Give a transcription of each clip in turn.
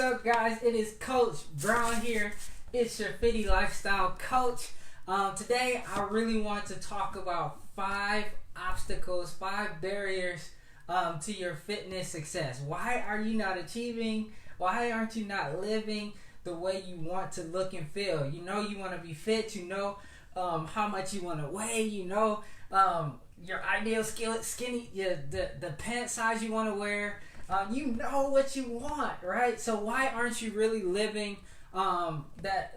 up, guys? It is Coach Brown here. It's your Fittie lifestyle coach. Today, I really want to talk about 5 obstacles, 5 barriers to your fitness success. Why are you not achieving? Why aren't you not living the way you want to look and feel? You know you want to be fit. You know how much you want to weigh. You know your ideal skinny, the pant size you want to wear. You know what you want, right? So why aren't you really living the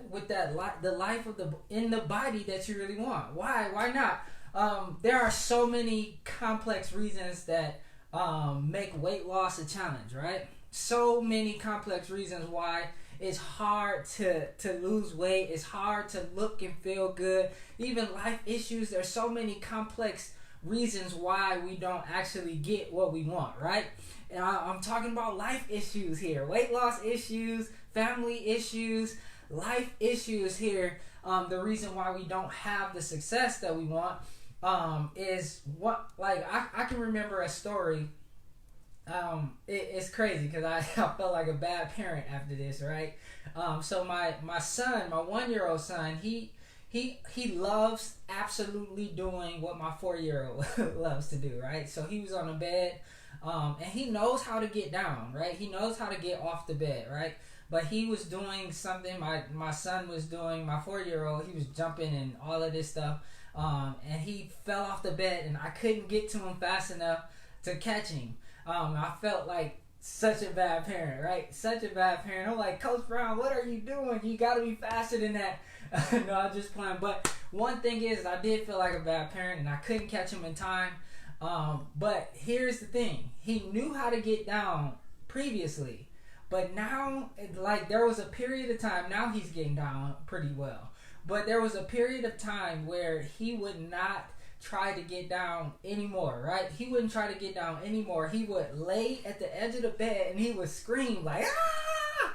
life of in the body that you really want? Why not? There are so many complex reasons that make weight loss a challenge, right? So many complex reasons why it's hard to lose weight. It's hard to look and feel good. Even life issues. There's so many complex reasons why we don't actually get what we want, right? And I'm talking about life issues here, weight loss issues, family issues, life issues here. The reason why we don't have the success that we want is what, like, I can remember a story. It's crazy because I felt like a bad parent after this, right? So my son, my 1-year-old son, he loves absolutely doing what my 4-year-old loves to do, right? So he was on the bed, and he knows how to get down, right? He knows how to get off the bed, right? But he was doing something my son was doing, my 4-year-old, he was jumping and all of this stuff, and he fell off the bed, and I couldn't get to him fast enough to catch him. I felt like such a bad parent, right? Such a bad parent. I'm like, Coach Brown, what are you doing? You got to be faster than that. No, I'm just playing. But one thing is, I did feel like a bad parent, and I couldn't catch him in time. But here's the thing. He knew how to get down previously. But now, like, there was a period of time, now he's getting down pretty well. But there was a period of time where he would not try to get down anymore, right? He wouldn't try to get down anymore. He would lay at the edge of the bed and he would scream like, ah!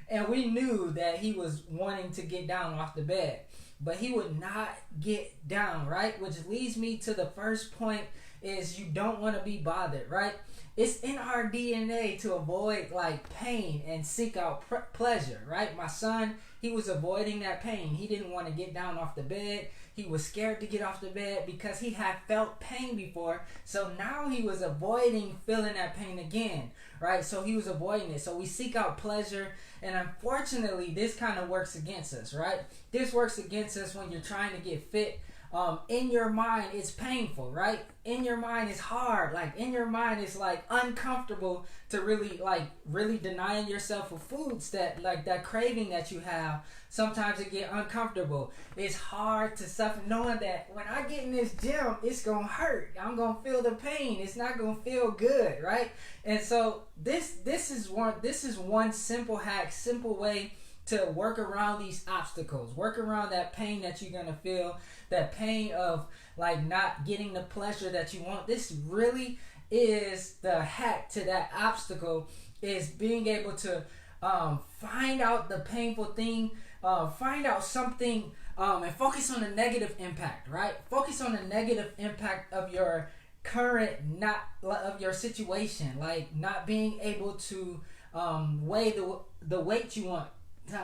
And we knew that he was wanting to get down off the bed, but he would not get down, right? Which leads me to the first point is you don't want to be bothered, right? It's in our DNA to avoid like pain and seek out pleasure, right? My son, he was avoiding that pain. He didn't want to get down off the bed. He was scared to get off the bed because he had felt pain before. So now he was avoiding feeling that pain again, right? So he was avoiding it. So we seek out pleasure. And unfortunately, this kind of works against us, right? This works against us when you're trying to get fit. In your mind, it's painful, right? In your mind, it's hard. Like, in your mind, it's like uncomfortable to really denying yourself for foods that craving that you have. Sometimes it get uncomfortable. It's hard to suffer knowing that when I get in this gym, it's going to hurt. I'm going to feel the pain. It's not going to feel good, right? And so this is one simple hack, simple way to work around these obstacles, work around that pain that you're going to feel, that pain of like not getting the pleasure that you want. This really is the hack to that obstacle, is being able to find out the painful thing, find out something, and focus on the negative impact, right? Focus on the negative impact of your current, of your situation, like not being able to weigh the weight you want,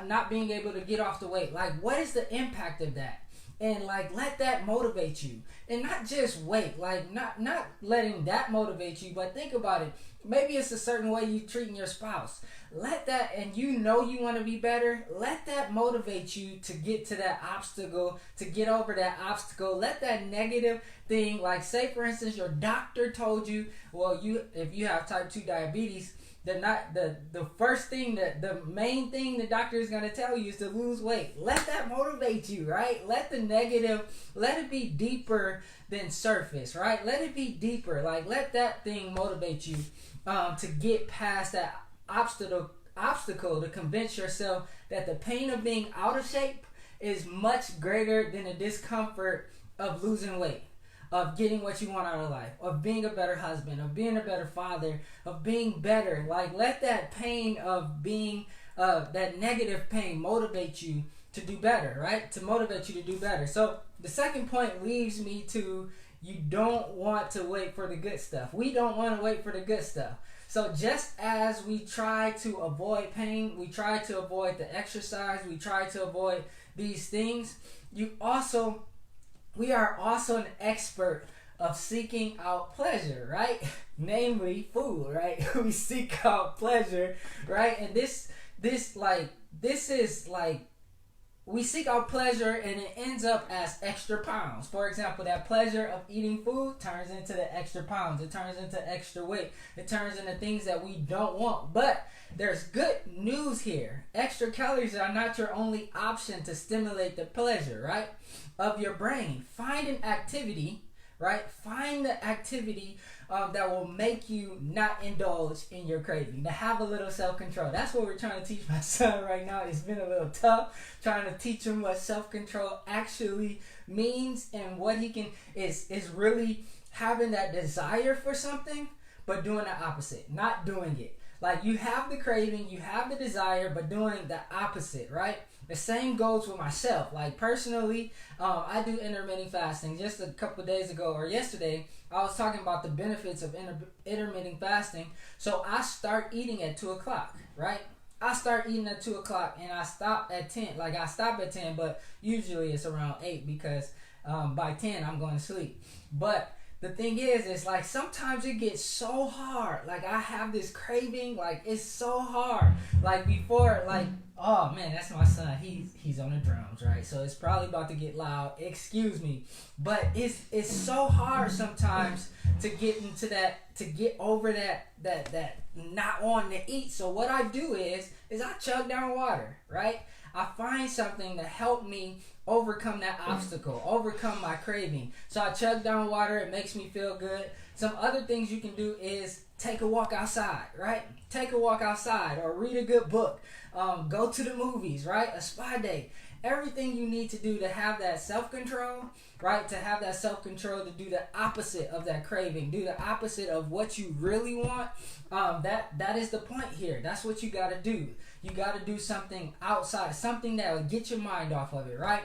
not being able to get off the weight. Like, what is the impact of that? And like, let that motivate you, and not just weight, like not letting that motivate you, but think about it. Maybe it's a certain way you treating your spouse. Let that, and you know you want to be better, let that motivate you to get to that obstacle, to get over that obstacle. Let that negative thing, like say for instance, your doctor told you, well, if you have type 2 diabetes, the first thing, the main thing the doctor is going to tell you is to lose weight. Let that motivate you, right? Let the negative, let it be deeper than surface, right? Let it be deeper. Like, let that thing motivate you to get past that obstacle, to convince yourself that the pain of being out of shape is much greater than the discomfort of losing weight, of getting what you want out of life, of being a better husband, of being a better father, of being better. Like, let that pain of being, that negative pain motivate you to do better, right? To motivate you to do better. So the second point leads me to, you don't want to wait for the good stuff. We don't want to wait for the good stuff. So just as we try to avoid pain, we try to avoid the exercise, we try to avoid these things, we are also an expert of seeking out pleasure, right? Namely food, right? We seek out pleasure, right? And this is like we seek out pleasure and it ends up as extra pounds. For example, that pleasure of eating food turns into the extra pounds. It turns into extra weight. It turns into things that we don't want. But there's good news here. Extra calories are not your only option to stimulate the pleasure, right, of your brain. Find an activity, right? Find the activity that will make you not indulge in your craving, to have a little self-control. That's what we're trying to teach my son right now. It's been a little tough trying to teach him what self-control actually means, and what he can is really having that desire for something, but doing the opposite, not doing it. Like, you have the craving, you have the desire, but doing the opposite, right? The same goes with myself. Like, personally, I do intermittent fasting. Just a couple days ago, or yesterday, I was talking about the benefits of intermittent fasting. So I start eating at 2 o'clock, right? I start eating at 2 o'clock and I stop at 10. Like, I stop at 10, but usually it's around 8 because by 10 I'm going to sleep. But the thing is, it's like sometimes it gets so hard. Like, I have this craving, like it's so hard. Like before, like, oh man, that's my son. He's on the drums, right? So it's probably about to get loud. Excuse me. But it's so hard sometimes to get into that, to get over that not wanting to eat. So what I do is I chug down water, right? I find something to help me overcome that obstacle, overcome my craving. So I chug down water. It makes me feel good. Some other things you can do is take a walk outside, right? Take a walk outside, or read a good book. Go to the movies, right? A spa day. Everything you need to do to have that self-control, right? To have that self-control, to do the opposite of that craving, do the opposite of what you really want. That is the point here. That's what you got to do. You got to do something outside, something that will get your mind off of it, right?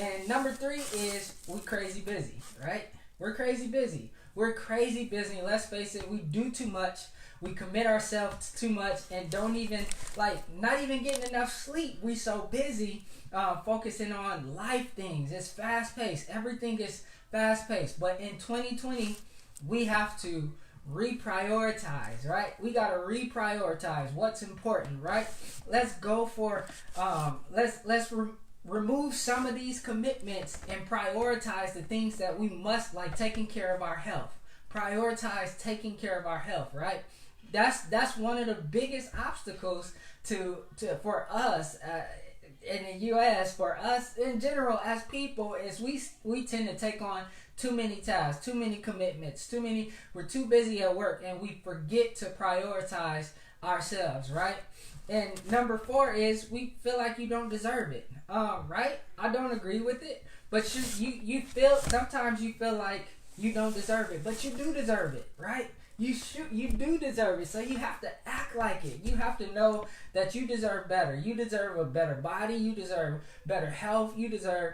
And number 3 is we crazy busy, right? We're crazy busy. We're crazy busy. Let's face it, we do too much. We commit ourselves too much and don't even, not even getting enough sleep. We so busy focusing on life things. It's fast paced. Everything is fast paced. But in 2020, we have to reprioritize, right? We got to reprioritize what's important, right? Let's go for, remove some of these commitments and prioritize the things that we must, like taking care of our health. Prioritize taking care of our health, right? That's one of the biggest obstacles for us in the U.S., for us in general as people, is we tend to take on too many tasks, too many commitments, we're too busy at work, and we forget to prioritize ourselves, right? And number 4 is we feel like you don't deserve it, right? I don't agree with it, but you feel, sometimes you feel like you don't deserve it, but you do deserve it, right? You do deserve it, so you have to act like it. You have to know that you deserve better. You deserve a better body. You deserve better health. You deserve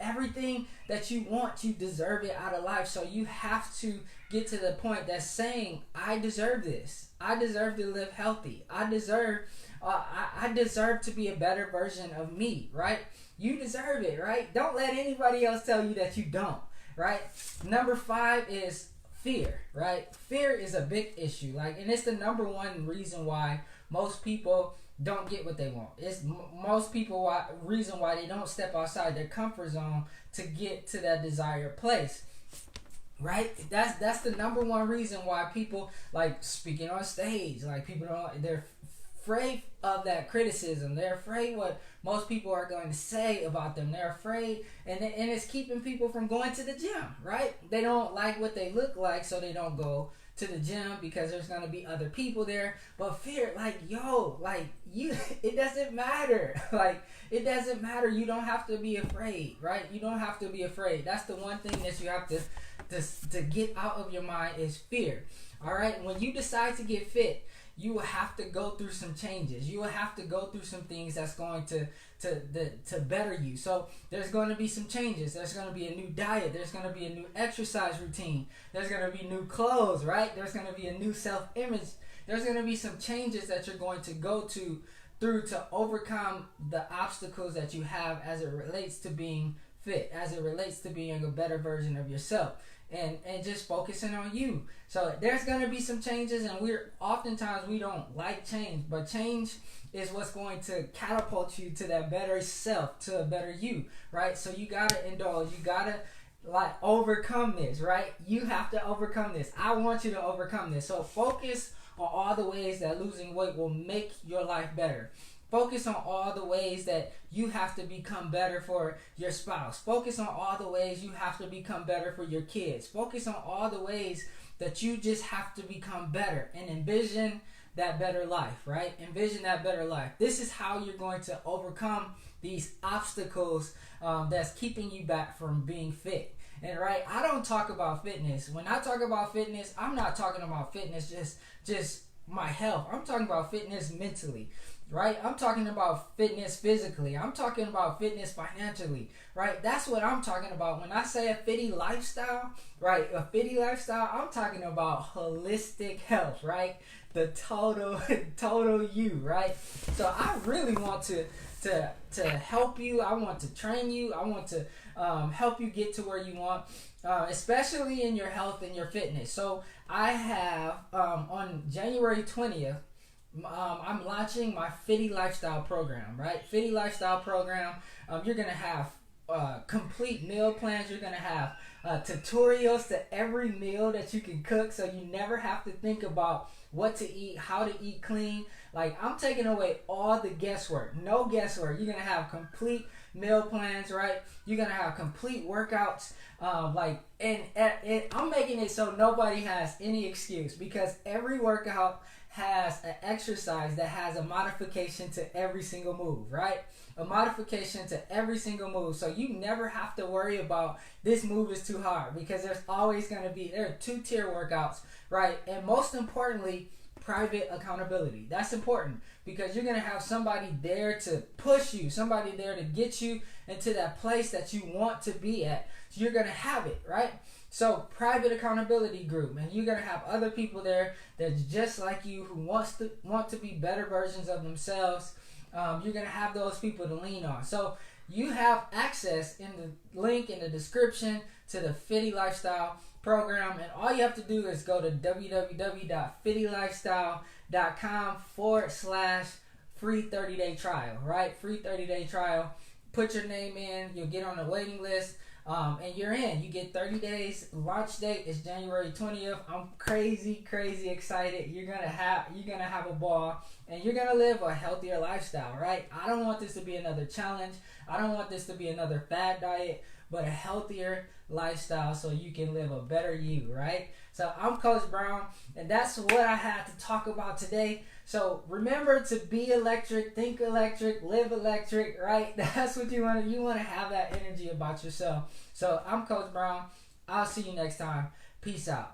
everything that you want. You deserve it out of life. So you have to get to the point that's saying, I deserve this. I deserve to live healthy. I deserve to be a better version of me, right? You deserve it, right? Don't let anybody else tell you that you don't, right? Number 5 is fear, right? Fear is a big issue, and it's the number one reason why most people don't get what they want. It's reason why they don't step outside their comfort zone to get to that desired place, right? That's the number one reason why people, like speaking on stage, they're afraid of that criticism. They're afraid what most people are going to say about them. They're afraid, and it's keeping people from going to the gym, right? They don't like what they look like, so they don't go to the gym because there's going to be other people there. But fear, it doesn't matter. It doesn't matter. You don't have to be afraid, right? You don't have to be afraid. That's the one thing that you have to get out of your mind is fear. All right? When you decide to get fit, you will have to go through some changes. You will have to go through some things that's going to better you. So there's going to be some changes. There's going to be a new diet. There's going to be a new exercise routine. There's going to be new clothes, right? There's going to be a new self-image There's going to be some changes that you're going to go through to overcome the obstacles that you have as it relates to being fit, as it relates to being a better version of yourself, and just focusing on you. So there's going to be some changes, and oftentimes we don't like change, but change is what's going to catapult you to that better self, to a better you, right? So you got to indulge, you got to overcome this, right? You have to overcome this. I want you to overcome this. So focus on all the ways that losing weight will make your life better. Focus on all the ways that you have to become better for your spouse. Focus on all the ways you have to become better for your kids. Focus on all the ways that you just have to become better, and envision that better life, right? Envision that better life. This is how you're going to overcome these obstacles that's keeping you back from being fit. And right, I don't talk about fitness. When I talk about fitness, I'm not talking about fitness just my health. I'm talking about fitness mentally, right? I'm talking about fitness physically. I'm talking about fitness financially, right? That's what I'm talking about. When I say a Fittie lifestyle, right? A Fittie lifestyle, I'm talking about holistic health, right? The total you, right? So I really want to help you. I want to train you. I want to help you get to where you want, especially in your health and your fitness. So I have on January 20th, I'm launching my Fittie lifestyle program, right? Fittie lifestyle program. You're gonna have complete meal plans. You're gonna have tutorials to every meal that you can cook, so you never have to think about what to eat, how to eat clean. Like, I'm taking away all the guesswork. No guesswork. You're gonna have complete meal plans, right? You're gonna have complete workouts. And I'm making it so nobody has any excuse, because every workout has an exercise that has a modification to every single move, right? A modification to every single move. So you never have to worry about this move is too hard, because there are 2-tier workouts, right? And most importantly, private accountability. That's important, because you're going to have somebody there to push you, somebody there to get you into that place that you want to be at. So you're going to have it, right? So private accountability group, and you're going to have other people there that's just like you, who want to be better versions of themselves. You're going to have those people to lean on. So you have access in the link in the description to the Fittie Lifestyle program, and all you have to do is go to www.fittielifestyle.com/free 30-day trial, right? Free 30-day trial. Put your name in, you'll get on the waiting list, and you're in. You get 30 days. Launch date is January 20th. I'm crazy excited. You're gonna have a ball, and you're gonna live a healthier lifestyle, right? I don't want this to be another challenge. I don't want this to be another fad diet, but a healthier lifestyle so you can live a better you, right? So I'm Coach Brown, and that's what I had to talk about today. So remember to be electric, think electric, live electric, right? That's what you want to. You want to have that energy about yourself. So I'm Coach Brown. I'll see you next time. Peace out.